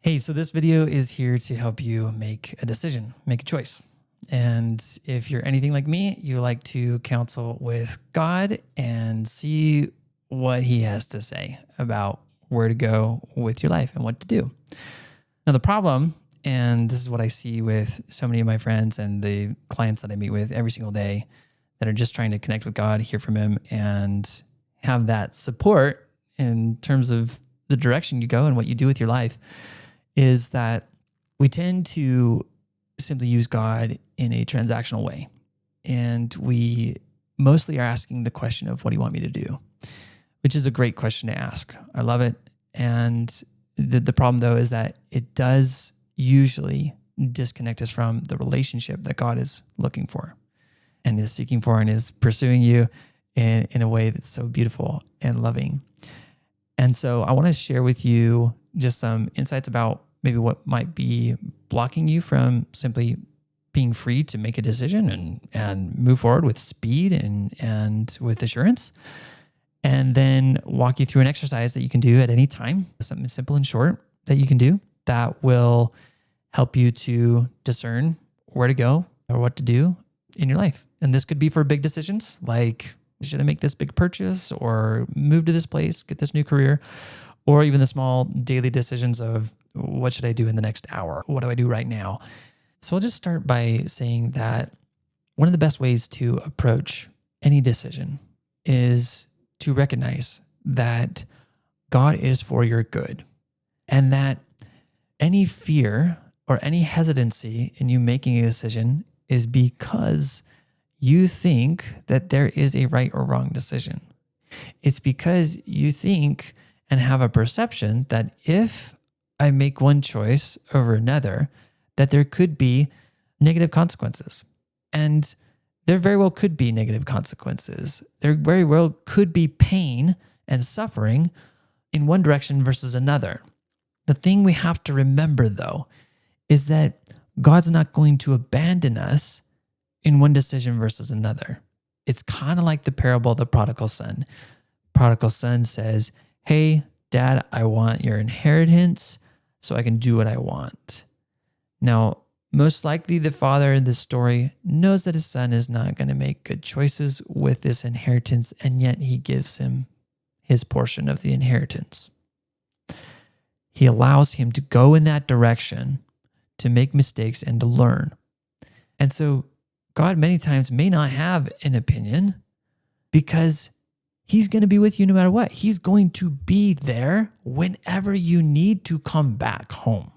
Hey, so this video is here to help you make a decision, make a choice. And if you're anything like me, you like to counsel with God and see what he has to say about where to go with your life and what to do. Now, the problem, and this is what I see with so many of my friends and the clients that I meet with every single day that are just trying to connect with God, hear from him, and have that support in terms of the direction you go and what you do with your life, is that we tend to simply use God in a transactional way. And we mostly are asking the question of, what do you want me to do? Which is a great question to ask. I love it. And the problem, though, is that it does usually disconnect us from the relationship that God is looking for and is seeking for and is pursuing you in a way that's so beautiful and loving. And so I want to share with you just some insights about maybe what might be blocking you from simply being free to make a decision and move forward with speed and with assurance. And then walk you through an exercise that you can do at any time, something simple and short that you can do that will help you to discern where to go or what to do in your life. And this could be for big decisions like, should I make this big purchase or move to this place, get this new career, or even the small daily decisions of, what should I do in the next hour? What do I do right now? So I'll just start by saying that one of the best ways to approach any decision is to recognize that God is for your good, and that any fear or any hesitancy in you making a decision is because you think that there is a right or wrong decision. It's because you think and have a perception that if I make one choice over another, that there could be negative consequences. And there very well could be negative consequences. There very well could be pain and suffering in one direction versus another. The thing we have to remember, though, is that God's not going to abandon us in one decision versus another. It's kind of like the parable of the prodigal son. Prodigal son says, "Hey, Dad, I want your inheritance so I can do what I want." Now, most likely the father in this story knows that his son is not going to make good choices with this inheritance, and yet he gives him his portion of the inheritance. He allows him to go in that direction, to make mistakes and to learn. And so God many times may not have an opinion because he's going to be with you no matter what. He's going to be there whenever you need to come back home.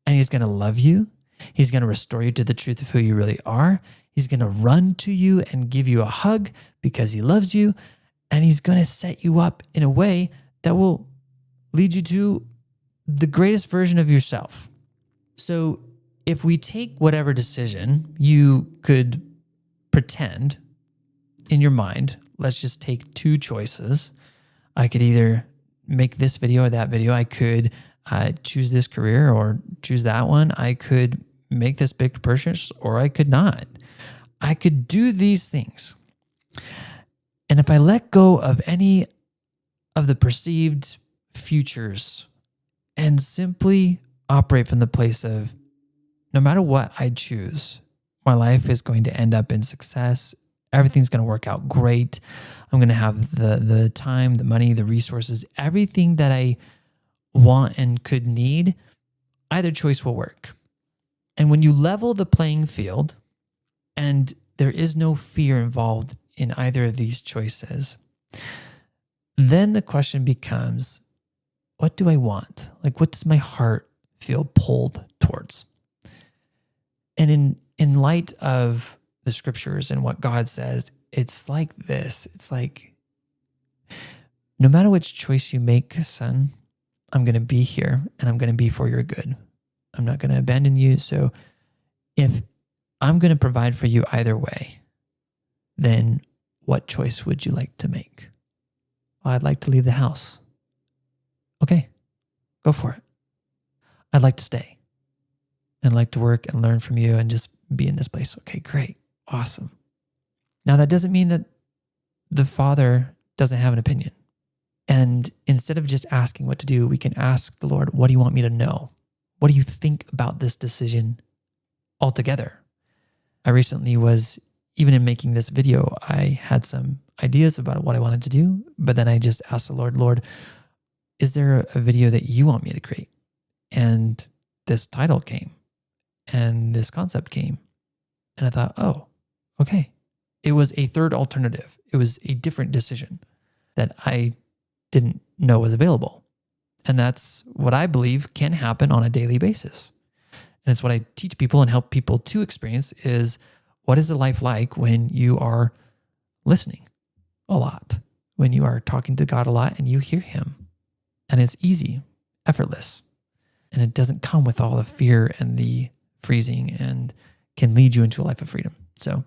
And he's going to love you. He's going to restore you to the truth of who you really are. He's going to run to you and give you a hug because he loves you. And he's going to set you up in a way that will lead you to the greatest version of yourself. So if we take whatever decision you could pretend in your mind, let's just take two choices. I could either make this video or that video. I could choose this career or choose that one. I could make this big purchase or I could not. I could do these things. And if I let go of any of the perceived futures and simply operate from the place of, no matter what I choose, my life is going to end up in success. Everything's going to work out great. I'm going to have the time, the money, the resources, everything that I want and could need. Either choice will work. And when you level the playing field and there is no fear involved in either of these choices, then the question becomes, what do I want? Like, what does my heart feel pulled towards? And in light of the scriptures and what God says, it's like this. It's like, no matter which choice you make, son, I'm going to be here and I'm going to be for your good. I'm not going to abandon you. So if I'm going to provide for you either way, then what choice would you like to make? Well, I'd like to leave the house. Okay, go for it. I'd like to stay. I'd like to work and learn from you and just be in this place. Okay, great. Awesome. Now, that doesn't mean that the father doesn't have an opinion. And instead of just asking what to do, we can ask the Lord, what do you want me to know? What do you think about this decision altogether? I recently was, even in making this video, I had some ideas about what I wanted to do, but then I just asked the Lord, is there a video that you want me to create? And this title came and this concept came. And I thought, oh, okay. It was a third alternative. It was a different decision that I didn't know was available. And that's what I believe can happen on a daily basis. And it's what I teach people and help people to experience is, what is a life like when you are listening a lot, when you are talking to God a lot and you hear him, and it's easy, effortless, and it doesn't come with all the fear and the freezing and can lead you into a life of freedom. So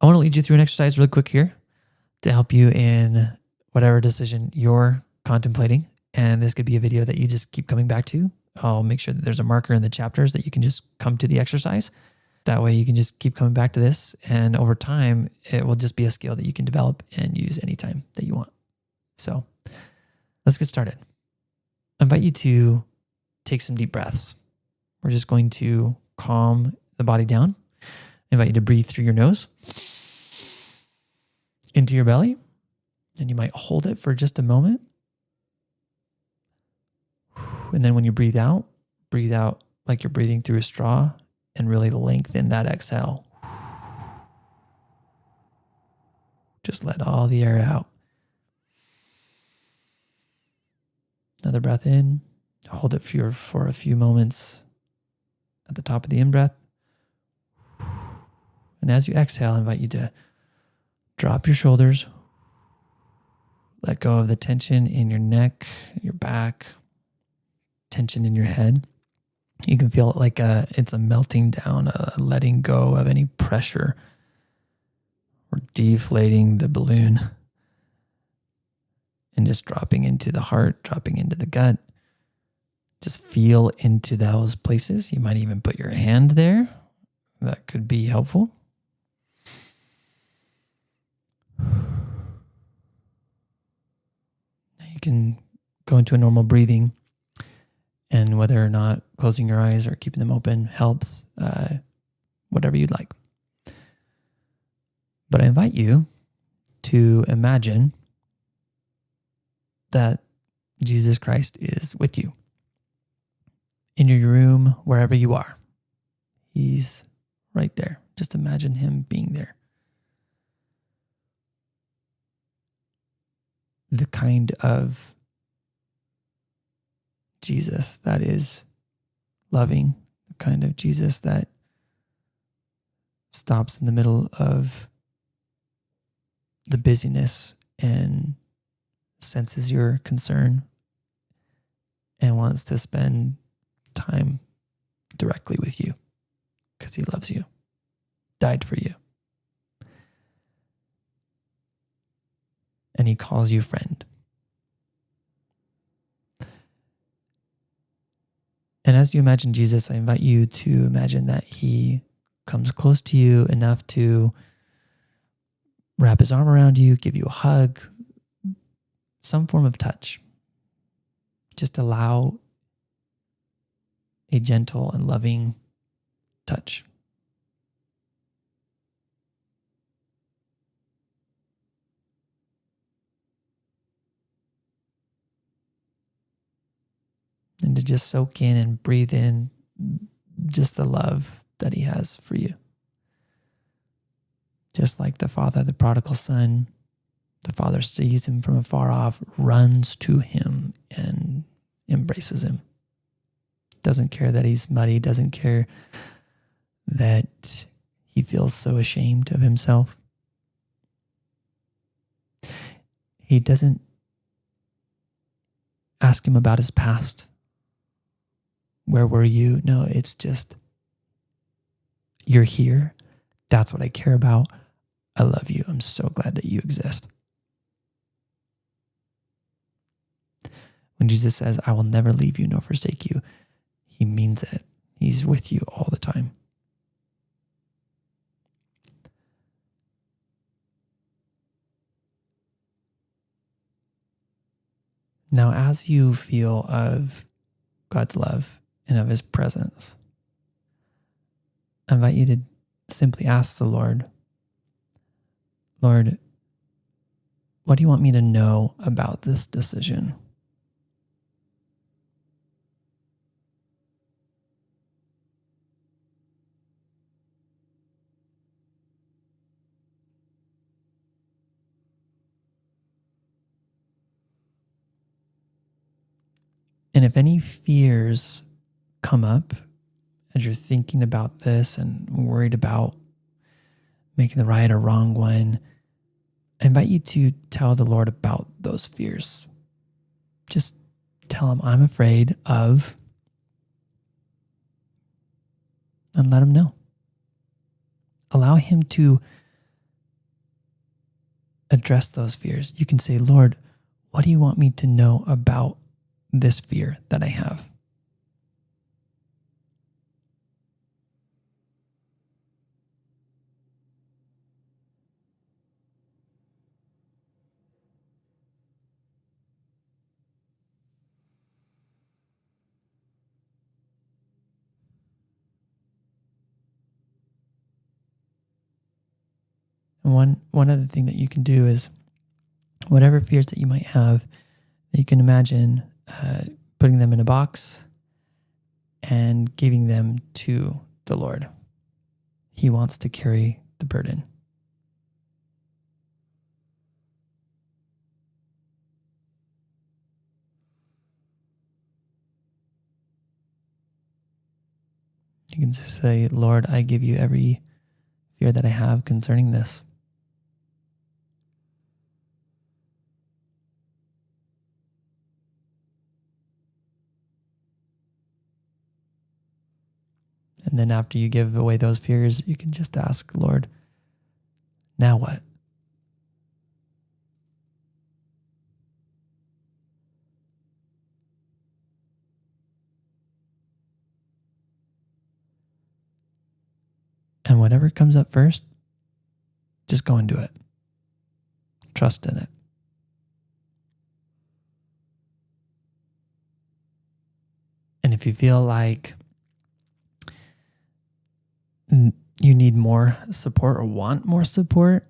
I want to lead you through an exercise really quick here to help you in whatever decision you're contemplating. And this could be a video that you just keep coming back to. I'll make sure that there's a marker in the chapters that you can just come to the exercise. That way you can just keep coming back to this. And over time, it will just be a skill that you can develop and use anytime that you want. So let's get started. I invite you to take some deep breaths. We're just going to calm the body down. I invite you to breathe through your nose into your belly, and you might hold it for just a moment. And then when you breathe out like you're breathing through a straw and really lengthen that exhale. Just let all the air out. Another breath in. Hold it for a few moments at the top of the in-breath. And as you exhale, I invite you to drop your shoulders. Let go of the tension in your neck, your back, tension in your head. You can feel it like it's a melting down, a letting go of any pressure or deflating the balloon and just dropping into the heart, dropping into the gut. Just feel into those places. You might even put your hand there. That could be helpful. Now you can go into a normal breathing, and whether or not closing your eyes or keeping them open helps, whatever you'd like. But I invite you to imagine that Jesus Christ is with you in your room, wherever you are. He's right there. Just imagine him being there. The kind of Jesus that is loving, the kind of Jesus that stops in the middle of the busyness and senses your concern and wants to spend time directly with you because he loves you, died for you. And he calls you friend. And as you imagine Jesus, I invite you to imagine that he comes close to you enough to wrap his arm around you, give you a hug, some form of touch. Just allow a gentle and loving touch. And to just soak in and breathe in just the love that he has for you. Just like the father, the prodigal son, the father sees him from afar off, runs to him and embraces him. Doesn't care that he's muddy, doesn't care that he feels so ashamed of himself. He doesn't ask him about his past. Where were you? No, it's just, you're here. That's what I care about. I love you. I'm so glad that you exist. When Jesus says, I will never leave you nor forsake you, he means it. He's with you all the time. Now, as you feel of God's love and of his presence, I invite you to simply ask the Lord, Lord, what do you want me to know about this decision? And if any fears come up as you're thinking about this and worried about making the right or wrong one, I invite you to tell the Lord about those fears. Just tell him, I'm afraid of, and let him know. Allow him to address those fears. You can say, Lord, what do you want me to know about this fear that I have? And one other thing that you can do is whatever fears that you might have, you can imagine putting them in a box and giving them to the Lord. He wants to carry the burden. You can just say, Lord, I give you every fear that I have concerning this. And then after you give away those fears, you can just ask, Lord, now what? And whatever comes up first, just go and do it. Trust in it. And if you feel like you need more support or want more support,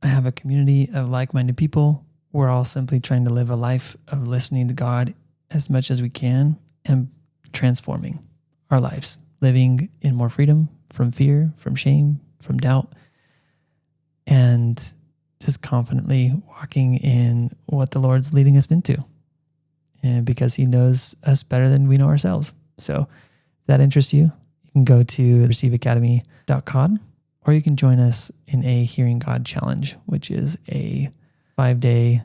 I have a community of like-minded people. We're all simply trying to live a life of listening to God as much as we can and transforming our lives, living in more freedom from fear, from shame, from doubt, and just confidently walking in what the Lord's leading us into. And because he knows us better than we know ourselves. So if that interests you, you can go to receiveacademy.com, or you can join us in a Hearing God Challenge, which is a 5-day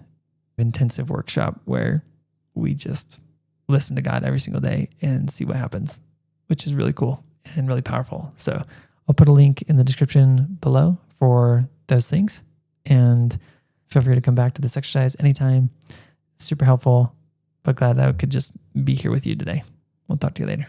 intensive workshop where we just listen to God every single day and see what happens, which is really cool and really powerful. So I'll put a link in the description below for those things. And feel free to come back to this exercise anytime. Super helpful, but glad that I could just be here with you today. We'll talk to you later.